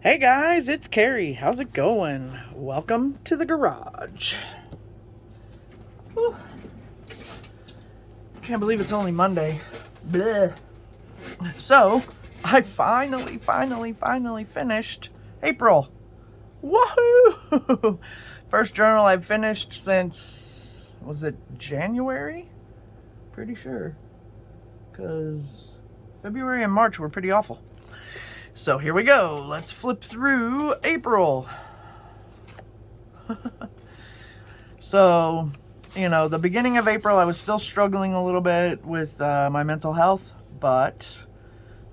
Hey guys, it's Carrie. How's it going? Welcome to the garage. Whew. Can't believe it's only Monday. Bleh. So, I finally finished April. Woohoo! First journal I've finished since, was it January? Pretty sure. Because February and March were pretty awful. So here we go. Let's flip through April. So, the beginning of April, I was still struggling a little bit with my mental health, but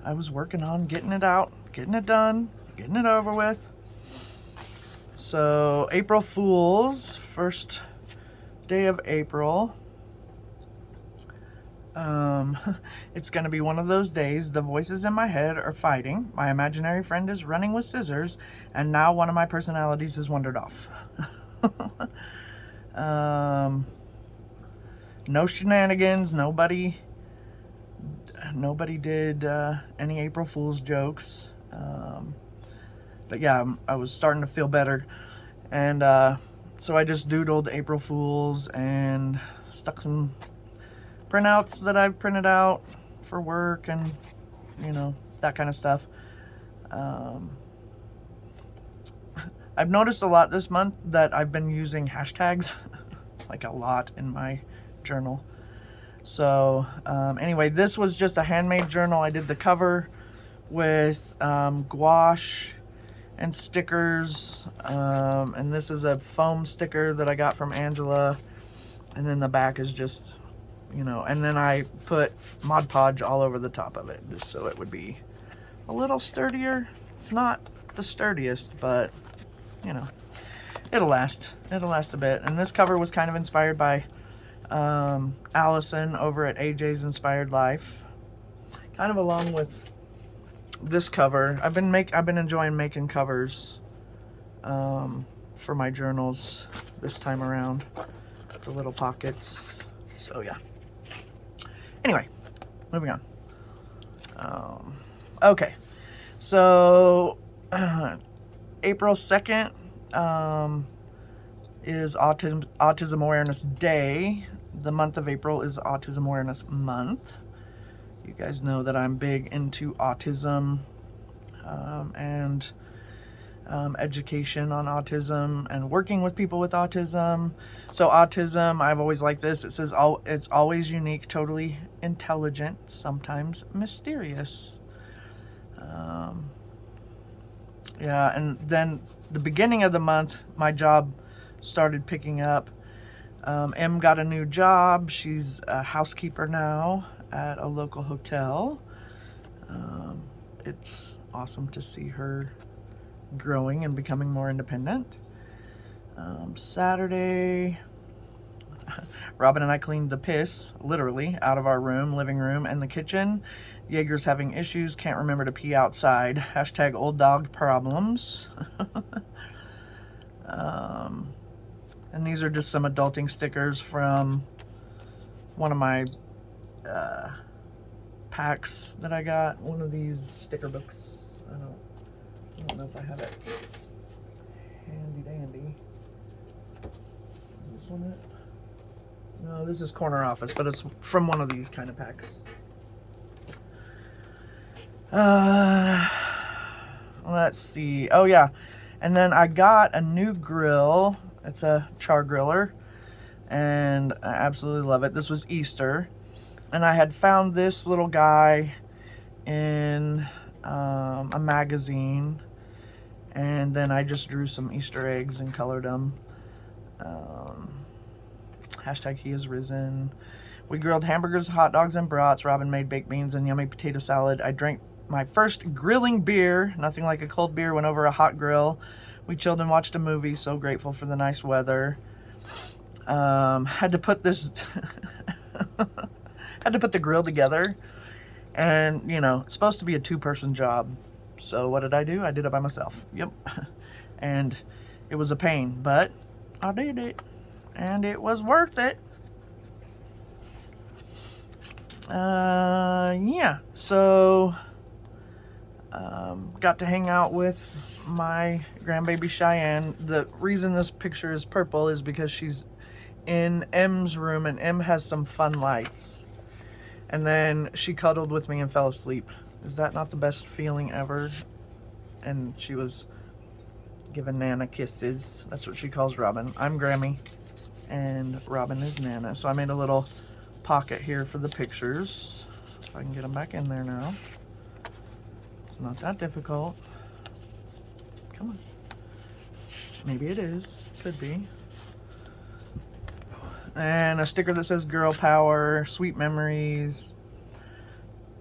I was working on getting it out, getting it done, getting it over with. So, April Fools, first day of April. It's going to be one of those days. The voices in my head are fighting. My imaginary friend is running with scissors, and now one of my personalities has wandered off. No shenanigans. Nobody did any April Fool's jokes. But yeah, I was starting to feel better, and so I just doodled April Fools and stuck some printouts that I've printed out for work and that kind of stuff. I've noticed a lot this month that I've been using hashtags like a lot in my journal. So anyway, this was just a handmade journal. I did the cover with gouache and stickers, and this is a foam sticker that I got from Angela, and then the back is just and then I put Mod Podge all over the top of it just so it would be a little sturdier. It's not the sturdiest, but it'll last a bit. And this cover was kind of inspired by Allison over at AJ's Inspired Life, kind of along with this cover. I've been enjoying making covers for my journals this time around, the little pockets. So yeah. Anyway, moving on. Okay, so April 2nd is Autism Awareness Day. The month of April is Autism Awareness Month. You guys know that I'm big into autism and education on autism and working with people with autism. So autism, I've always liked this. It says it's always unique, totally intelligent, sometimes mysterious. Yeah, and then the beginning of the month, my job started picking up. Em got a new job. She's a housekeeper now at a local hotel. It's awesome to see her growing and becoming more independent. Saturday, Robin and I cleaned the piss, literally, out of our room, living room, and the kitchen. Jaeger's having issues, can't remember to pee outside. Hashtag old dog problems. And these are just some adulting stickers from one of my packs that I got. One of these sticker books. I don't know if I have it handy dandy. Is this one it? No, this is Corner Office, but it's from one of these kind of packs. Let's see. Oh yeah, and then I got a new grill. It's a char griller, and I absolutely love it. This was Easter, and I had found this little guy in a magazine, and then I just drew some Easter eggs and colored them. Hashtag he is risen. We grilled hamburgers, hot dogs, and brats. Robin made baked beans and yummy potato salad. I drank my first grilling beer. Nothing like a cold beer went over a hot grill. We chilled and watched a movie. So grateful for the nice weather. Had to put this had to put the grill together, and it's supposed to be a 2-person job. So what did I do? I did it by myself. Yep. And it was a pain, but I did it, and it was worth it. Yeah, so Got to hang out with my grandbaby Cheyenne. The reason this picture is purple is because she's in M's room, and M has some fun lights. And then she cuddled with me and fell asleep. Is that not the best feeling ever? And she was giving Nana kisses. That's what she calls Robin. I'm Grammy, and Robin is Nana. So I made a little pocket here for the pictures. If I can get them back in there now. It's not that difficult. Come on. Maybe it is. Could be. And a sticker that says Girl Power, Sweet Memories,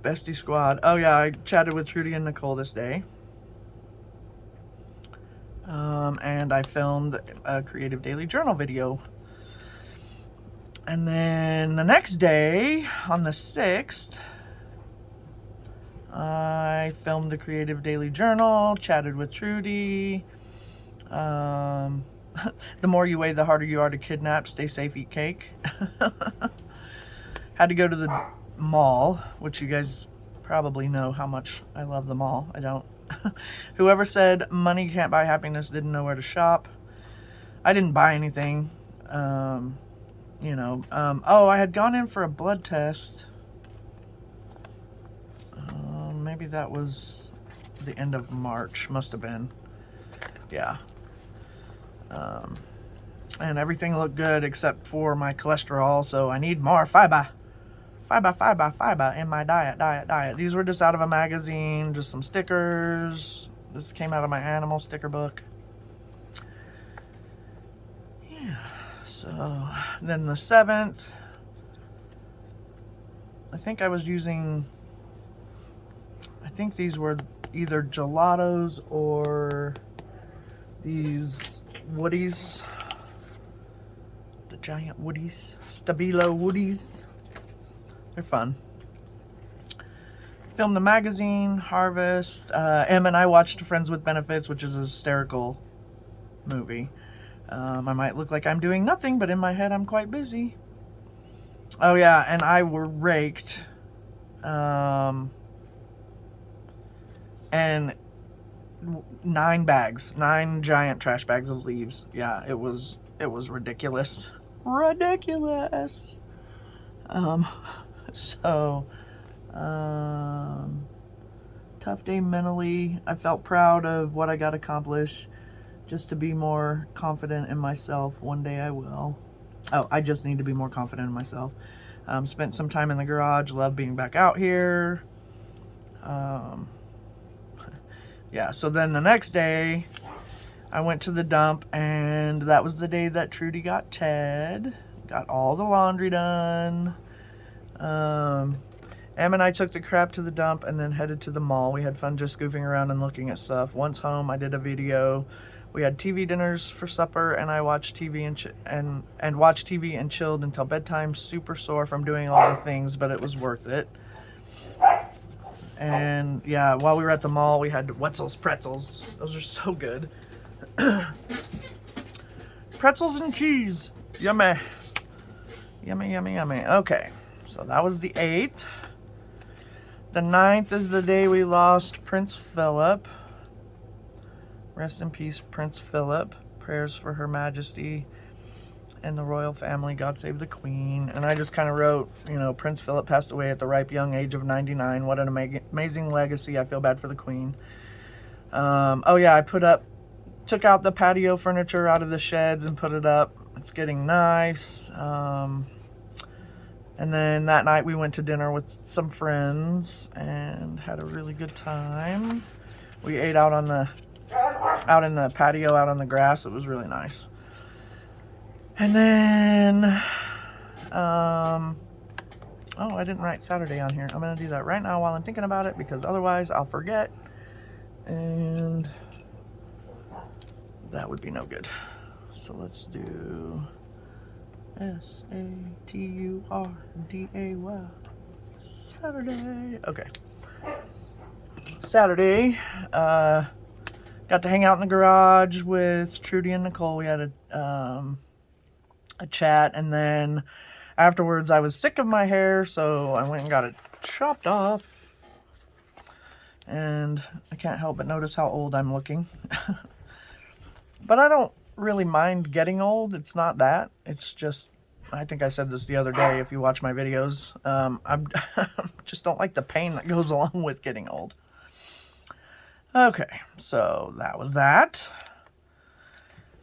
Bestie Squad. Oh yeah, I chatted with Trudy and Nicole this day. And I filmed a Creative Daily Journal video. And then the next day, on the 6th, I filmed a Creative Daily Journal, chatted with Trudy. The more you weigh, the harder you are to kidnap. Stay safe, eat cake. Had to go to the mall, which you guys probably know how much I love the mall. I don't. Whoever said money can't buy happiness didn't know where to shop. I didn't buy anything. You know. Oh, I had gone in for a blood test. Maybe that was the end of March. Must have been. Yeah. And everything looked good except for my cholesterol, so I need more fiber in my diet. These were just out of a magazine, just some stickers. This came out of my animal sticker book. Yeah, so then the 7th, I think these were either gelatos or these Woodies, the giant Woodies, Stabilo Woodies. They're fun. Filmed the magazine, Harvest. Em and I watched Friends with Benefits, which is a hysterical movie. I might look like I'm doing nothing, but in my head I'm quite busy. Oh yeah, and I were raked. And 9 giant trash bags of leaves. Yeah, it was ridiculous. So tough day mentally. I felt proud of what I got accomplished. Just to be more confident in myself. One day I will. Oh, I just need to be more confident in myself. Spent some time in the garage. Love being back out here. Yeah, so then the next day, I went to the dump, and that was the day that Trudy got Ted. Got all the laundry done. Em and I took the crap to the dump and then headed to the mall. We had fun just goofing around and looking at stuff. Once home, I did a video. We had TV dinners for supper, and I watched TV and watched TV and chilled until bedtime. Super sore from doing all the things, but it was worth it. And yeah, while we were at the mall, we had Wetzel's pretzels. Those are so good. Pretzels and cheese. Yummy. Yummy, yummy, yummy. Okay, so that was the 8th. The 9th is the day we lost Prince Philip. Rest in peace, Prince Philip. Prayers for Her Majesty and the royal family. God save the Queen. And I just kind of wrote, you know, Prince Philip passed away at the ripe young age of 99. What an amazing legacy. I feel bad for the Queen. Oh yeah, took out the patio furniture out of the sheds and put it up. It's getting nice. And then that night we went to dinner with some friends and had a really good time. We ate out in the patio, out on the grass. It was really nice. And then, oh, I didn't write Saturday on here. I'm going to do that right now while I'm thinking about it, because otherwise I'll forget. And that would be no good. So let's do Saturday. Saturday. Okay. Saturday, got to hang out in the garage with Trudy and Nicole. We had a chat, and then afterwards I was sick of my hair, so I went and got it chopped off. And I can't help but notice how old I'm looking. But I don't really mind getting old. It's not that. It's just, I think I said this the other day if you watch my videos. I just don't like the pain that goes along with getting old. Okay, so that was that.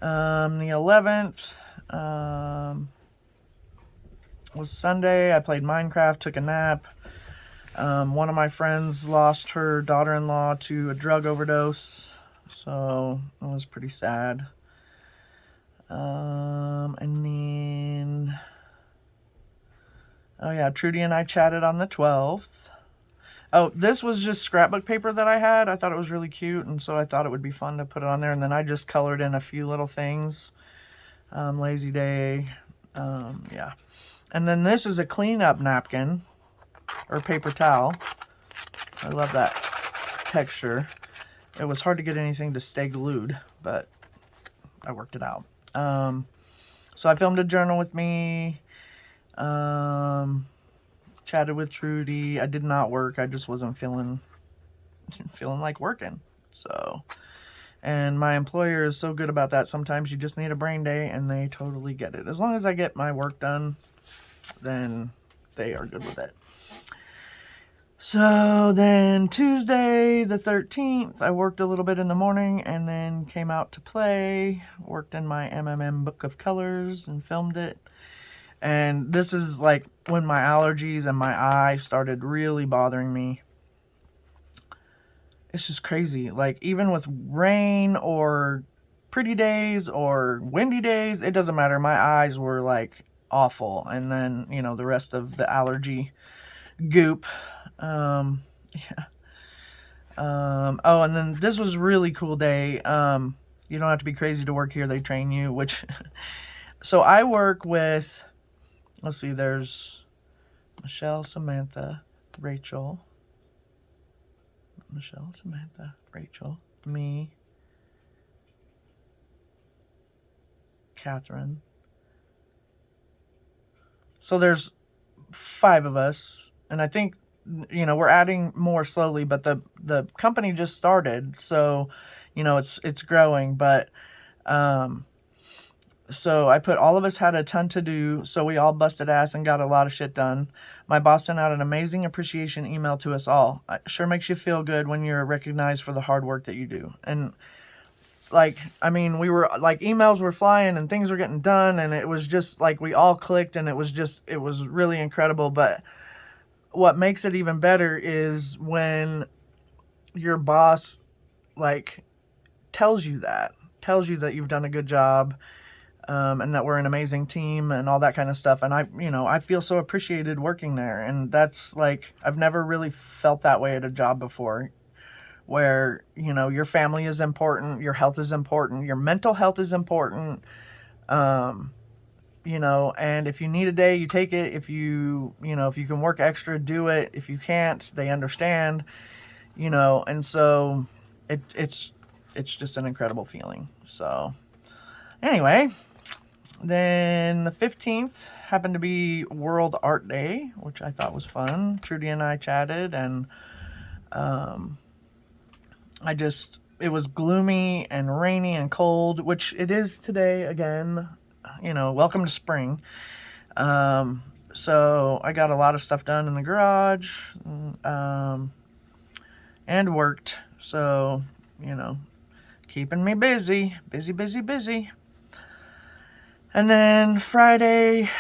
The 11th was Sunday. I played Minecraft, took a nap. One of my friends lost her daughter-in-law to a drug overdose, so it was pretty sad. And then, oh yeah, Trudy and I chatted on the 12th. Oh, this was just scrapbook paper that I had. I thought it was really cute, and so I thought it would be fun to put it on there. And then I just colored in a few little things. Lazy day. Yeah. And then this is a cleanup napkin, or paper towel. I love that texture. It was hard to get anything to stay glued, but I worked it out. So I filmed a journal with me. Chatted with Trudy. I did not work. I just wasn't feeling like working. So, and my employer is so good about that. Sometimes you just need a brain day, and they totally get it. As long as I get my work done, then they are good with it. So then Tuesday the 13th, I worked a little bit in the morning and then came out to play, worked in my MMM book of colors and filmed it. And this is like when my allergies and my eye started really bothering me. It's just crazy. Like even with rain or pretty days or windy days, it doesn't matter. My eyes were like awful. And then, you know, the rest of the allergy goop. Yeah. Oh, and then this was a really cool day. You don't have to be crazy to work here. They train you, which, so I work with, let's see, there's Michelle, Samantha, Rachel, me, Catherine. So there's 5 of us, and I think, you know, we're adding more slowly, but the company just started, so, you know, it's growing, but, so I put all of us had a ton to do, so we all busted ass and got a lot of shit done. My boss sent out an amazing appreciation email to us all. It sure makes you feel good when you're recognized for the hard work that you do. And like, I mean, we were like, emails were flying and things were getting done, and it was just like we all clicked, and it was really incredible. But what makes it even better is when your boss like tells you that you've done a good job, and that we're an amazing team and all that kind of stuff. And I feel so appreciated working there. And that's like, I've never really felt that way at a job before, where, you know, your family is important, your health is important, your mental health is important. You know, and if you need a day, you take it. If you can work extra, do it. If you can't, they understand, you know. And so it's just an incredible feeling. So anyway, then the 15th happened to be World Art Day, which I thought was fun. Trudy and I chatted, and it was gloomy and rainy and cold, which it is today again. You know, welcome to spring. So I got a lot of stuff done in the garage, and worked. So, you know, keeping me busy. And then Friday,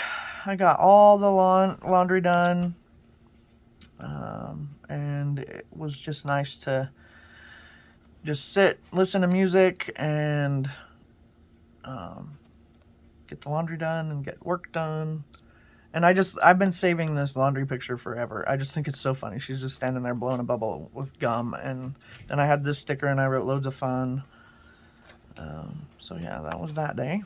I got all the laundry done. And it was just nice to just sit, listen to music, and get the laundry done and get work done. And I've been saving this laundry picture forever. I just think it's so funny. She's just standing there blowing a bubble with gum. And then I had this sticker and I wrote loads of fun. So yeah, that was that day.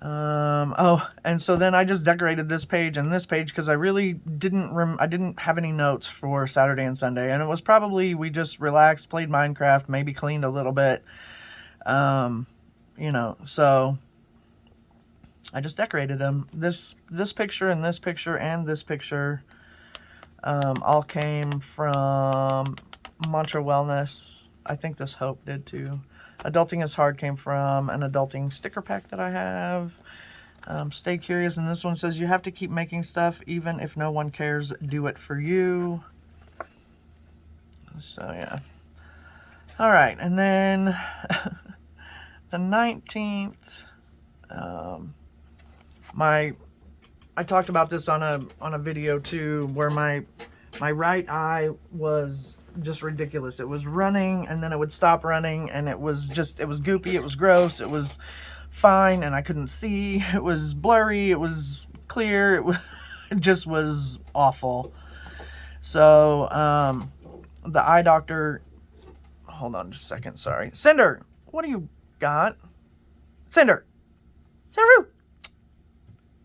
Oh, and so then I just decorated this page and this page because I really didn't have any notes for Saturday and Sunday. And it was probably, we just relaxed, played Minecraft, maybe cleaned a little bit. You know, so I just decorated them. This picture and this picture and this picture. all came from Mantra Wellness. I think this Hope did too. Adulting is Hard came from an adulting sticker pack that I have. Stay Curious, and this one says you have to keep making stuff even if no one cares. Do it for you. So yeah. All right, and then the 19th. I talked about this on a video too, where my right eye was just ridiculous. It was running and then it would stop running, and it was goopy, it was gross, it was fine, and I couldn't see. It was blurry, it was clear, it just was awful. So the eye doctor, hold on just a second, sorry. Cinder, what do you got? Cinder!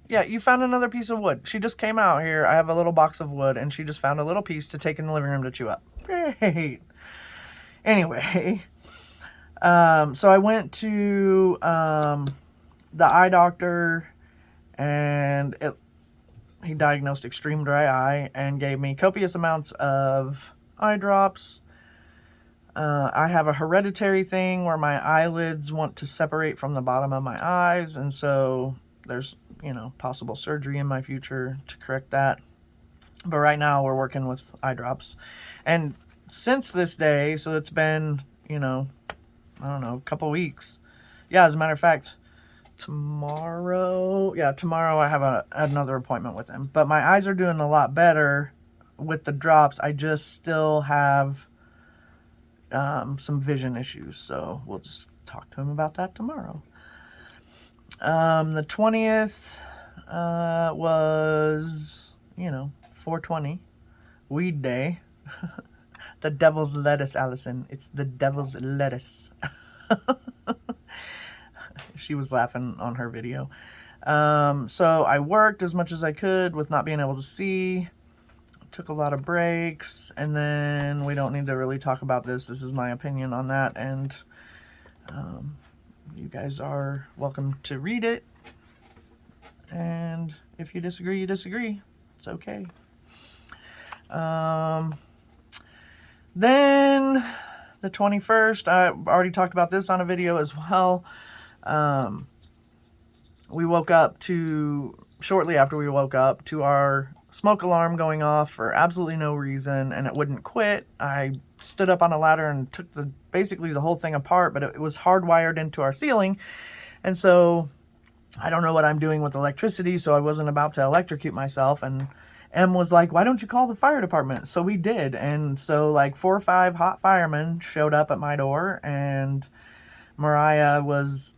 Yeah, you found another piece of wood. She just came out here. I have a little box of wood, and she just found a little piece to take in the living room to chew up. Great. Anyway, so I went to the eye doctor, and he diagnosed extreme dry eye and gave me copious amounts of eye drops. I have a hereditary thing where my eyelids want to separate from the bottom of my eyes, and so there's, you know, possible surgery in my future to correct that. But right now we're working with eye drops. And since this day, so it's been, you know, I don't know, a couple weeks. Yeah, as a matter of fact, tomorrow I have another appointment with him. But my eyes are doing a lot better with the drops. I just still have some vision issues, so we'll just talk to him about that tomorrow. The 20th was, you know, 420, weed day. The devil's lettuce, Allison. It's the devil's lettuce. She was laughing on her video. So I worked as much as I could with not being able to see. Took a lot of breaks, and then we don't need to really talk about this. This is my opinion on that, and you guys are welcome to read it. And if you disagree, you disagree. It's okay. Then the 21st, I already talked about this on a video as well. We woke up shortly after we woke up to our smoke alarm going off for absolutely no reason, and it wouldn't quit. I stood up on a ladder and took basically the whole thing apart, but it was hardwired into our ceiling, and so I don't know what I'm doing with electricity, so I wasn't about to electrocute myself. And Em was like, why don't you call the fire department? So we did, and so like 4 or 5 hot firemen showed up at my door, and Mariah was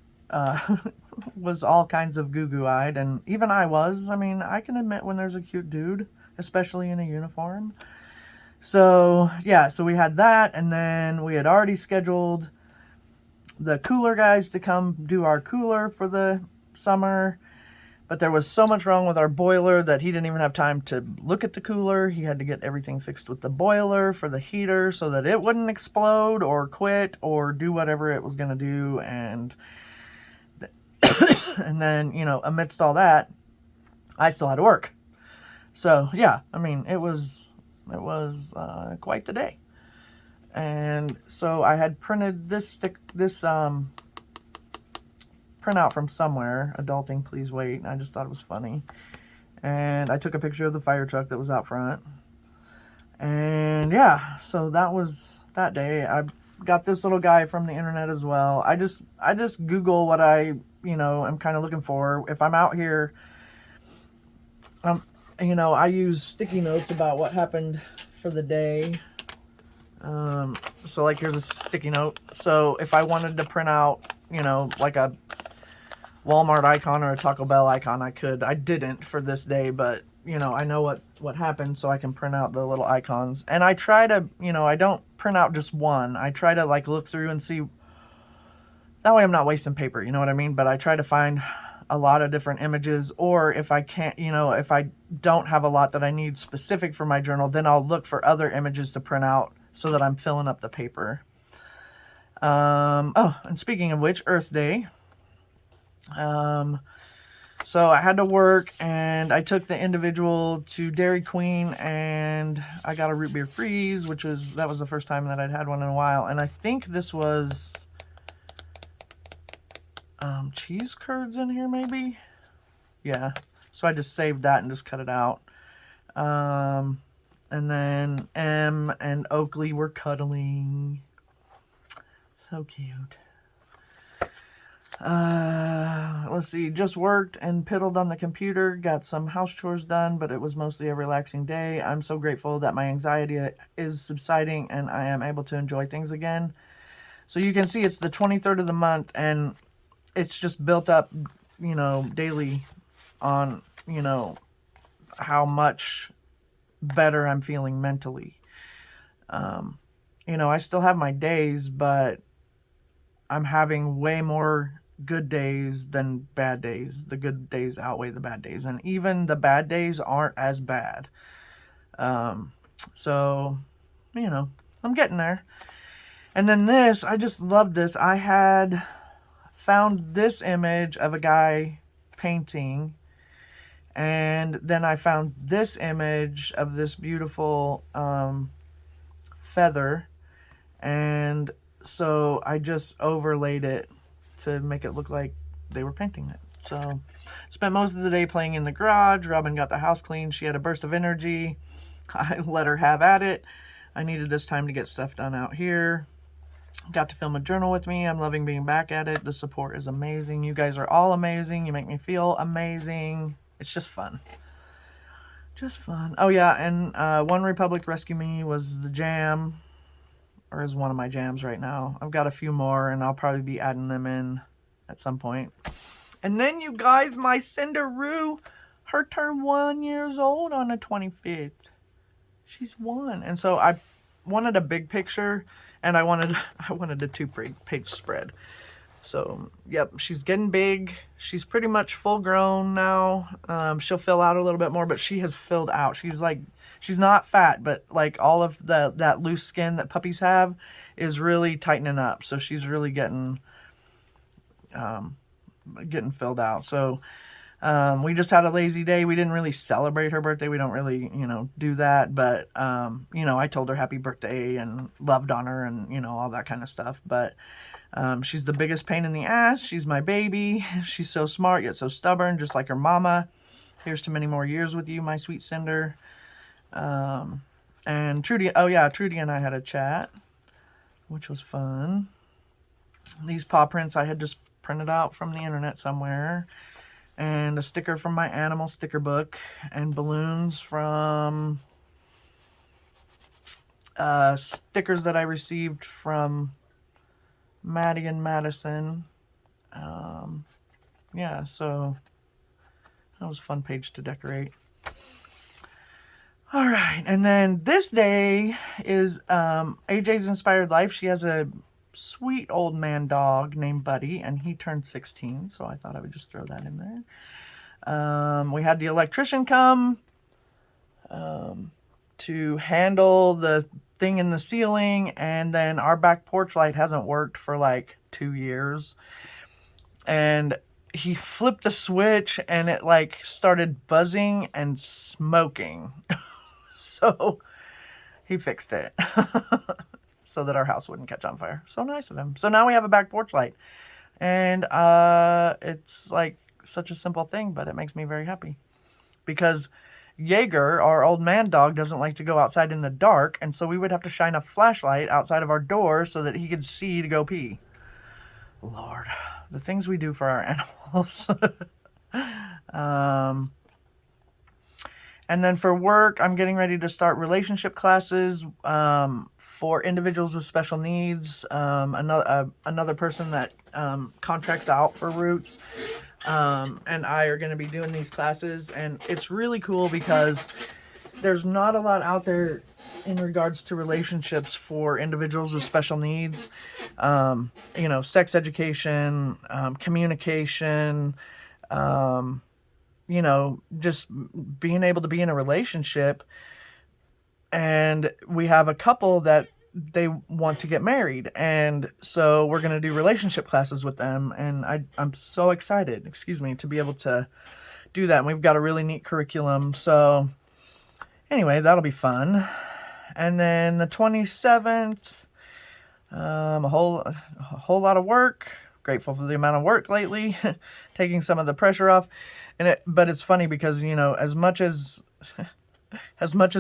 was all kinds of goo-goo-eyed, and even I was. I mean, I can admit when there's a cute dude, especially in a uniform. So yeah, so we had that, and then we had already scheduled the cooler guys to come do our cooler for the summer, but there was so much wrong with our boiler that he didn't even have time to look at the cooler. He had to get everything fixed with the boiler for the heater so that it wouldn't explode or quit or do whatever it was going to do. And and then, you know, amidst all that, I still had to work. So yeah, I mean, it was quite the day. And so I had printed this printout from somewhere, Adulting Please Wait, and I just thought it was funny. And I took a picture of the fire truck that was out front. And yeah, so that was that day. I got this little guy from the internet as well. I just Google what I, you know, I'm kind of looking for. If I'm out here, you know, I use sticky notes about what happened for the day. So like, here's a sticky note. So if I wanted to print out, you know, like a Walmart icon or a Taco Bell icon, I could. I didn't for this day, but, you know, I know what happened, so I can print out the little icons. And I try to, you know, I don't print out just one. I try to, like, look through and see. That way I'm not wasting paper, you know what I mean? But I try to find a lot of different images, or if I can't, you know, if I don't have a lot that I need specific for my journal, then I'll look for other images to print out so that I'm filling up the paper. Oh, and speaking of which, Earth Day. So I had to work, and I took the individual to Dairy Queen, and I got a root beer freeze, that was the first time that I'd had one in a while. And I think this was cheese curds in here, maybe. Yeah. So I just saved that and just cut it out. And then Em and Oakley were cuddling. So cute. Let's see, just worked and piddled on the computer, got some house chores done, but it was mostly a relaxing day. I'm so grateful that my anxiety is subsiding and I am able to enjoy things again. So you can see it's the 23rd of the month, and it's just built up, you know, daily on, you know, how much better I'm feeling mentally. You know, I still have my days, but I'm having way more good days than bad days. The good days outweigh the bad days, and even the bad days aren't as bad. So, you know, I'm getting there. And then this, I just love this. I had found this image of a guy painting, and then I found this image of this beautiful feather, and so I just overlaid it to make it look like they were painting it. So spent most of the day playing in the garage. Robin got the house clean. She had a burst of energy. I let her have at it. I needed this time to get stuff done out here. Got to film a journal with me. I'm loving being back at it. The support is amazing. You guys are all amazing. You make me feel amazing. It's just fun. Just fun. Oh yeah, and One Republic Rescue Me was the jam, or is one of my jams right now. I've got a few more, and I'll probably be adding them in at some point. And then, you guys, my Cinderoo, her turned 1 year old on the 25th. She's 1. And so I wanted a big picture, and I wanted a 2-page spread. So, yep, she's getting big. She's pretty much full grown now. She'll fill out a little bit more, but she has filled out. She's not fat, but like all of that loose skin that puppies have is really tightening up. So she's really getting filled out. So we just had a lazy day. We didn't really celebrate her birthday. We don't really, you know, do that. But, you know, I told her happy birthday and loved on her and, you know, all that kind of stuff. But she's the biggest pain in the ass. She's my baby. She's so smart yet so stubborn, just like her mama. Here's to many more years with you, my sweet Cinder. And Trudy, oh yeah, Trudy and I had a chat, which was fun. These paw prints I had just printed out from the internet somewhere, and a sticker from my animal sticker book, and balloons from stickers that I received from Maddie and Madison. Yeah, so that was a fun page to decorate. All right, and then this day is AJ's Inspired Life. She has a sweet old man dog named Buddy, and he turned 16, so I thought I would just throw that in there. We had the electrician come to handle the thing in the ceiling, and then our back porch light hasn't worked for like 2 years. And he flipped the switch, and it like started buzzing and smoking. So he fixed it so that our house wouldn't catch on fire. So nice of him. So now we have a back porch light. And it's like such a simple thing, but it makes me very happy. Because Jaeger, our old man dog, doesn't like to go outside in the dark. And so we would have to shine a flashlight outside of our door so that he could see to go pee. Lord, the things we do for our animals. And then for work, I'm getting ready to start relationship classes for individuals with special needs. Another person that contracts out for Roots and I are going to be doing these classes. And it's really cool because there's not a lot out there in regards to relationships for individuals with special needs. You know, sex education, communication, you know, just being able to be in a relationship. And we have a couple that they want to get married, and so we're going to do relationship classes with them, and I'm so excited, excuse me, to be able to do that. And we've got a really neat curriculum, so anyway, that'll be fun. And then the 27th, a whole lot of work. Grateful for the amount of work lately, taking some of the pressure off. But it's funny because, you know, as much as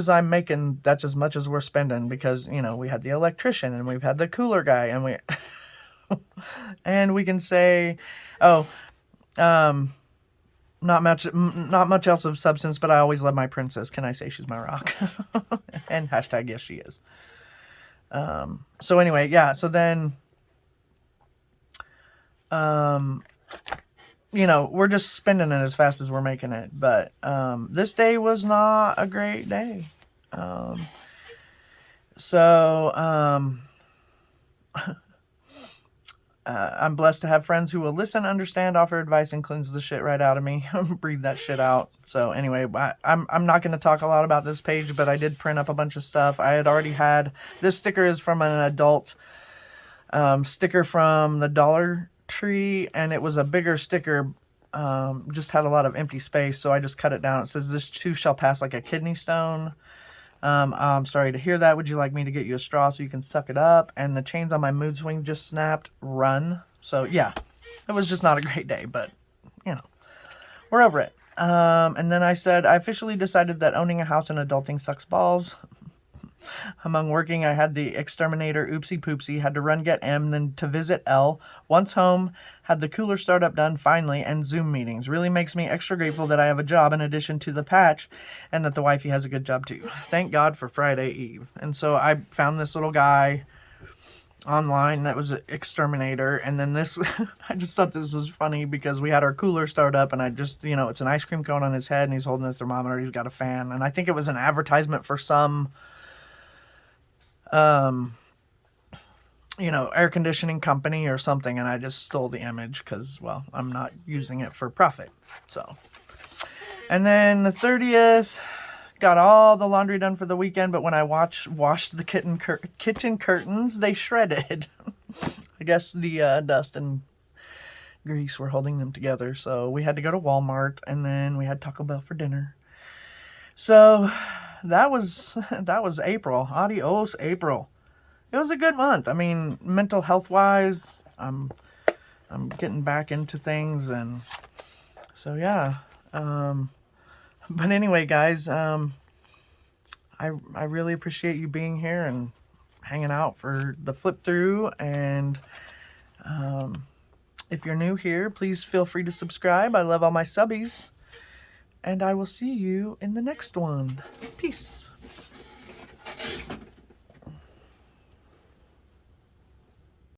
I'm making, that's as much as we're spending, because, you know, we had the electrician and we've had the cooler guy, and we and we can say, oh, not much else of substance, but I always love my princess. Can I say she's my rock? And hashtag yes, she is. So anyway, yeah, so then, you know, we're just spending it as fast as we're making it. But this day was not a great day. I'm blessed to have friends who will listen, understand, offer advice, and cleanse the shit right out of me. Breathe that shit out. So anyway, I'm not going to talk a lot about this page, but I did print up a bunch of stuff. I had already had, this sticker is from an adult sticker from the Dollar Tree, and it was a bigger sticker, just had a lot of empty space, so I just cut it down. It says, "This too shall pass like a kidney stone. I'm sorry to hear that. Would you like me to get you a straw so you can suck it up? And the chains on my mood swing just snapped. Run." So yeah, it was just not a great day, but you know, we're over it. And then I said, I officially decided that owning a house and adulting sucks balls. Among working, I had the exterminator oopsie poopsie, had to run get M, then to visit L. Once home, had the cooler startup done finally, and Zoom meetings. Really makes me extra grateful that I have a job in addition to the patch, and that the wifey has a good job too. Thank God for Friday Eve. And so I found this little guy online that was an exterminator, and then this, I just thought this was funny because we had our cooler start up, and I just, you know, it's an ice cream cone on his head, and he's holding a thermometer, he's got a fan, and I think it was an advertisement for some you know, air conditioning company or something, and I just stole the image because, well, I'm not using it for profit. So, and then the 30th, got all the laundry done for the weekend, but when I washed the kitchen curtains, they shredded. I guess the dust and grease were holding them together, so we had to go to Walmart, and then we had Taco Bell for dinner. So that was April. Adios, April. It was a good month. I mean, mental health wise, I'm getting back into things, and so yeah. But anyway, guys, I really appreciate you being here and hanging out for the flip through. And if you're new here, please feel free to subscribe. I love all my subbies. And I will see you in the next one. Peace.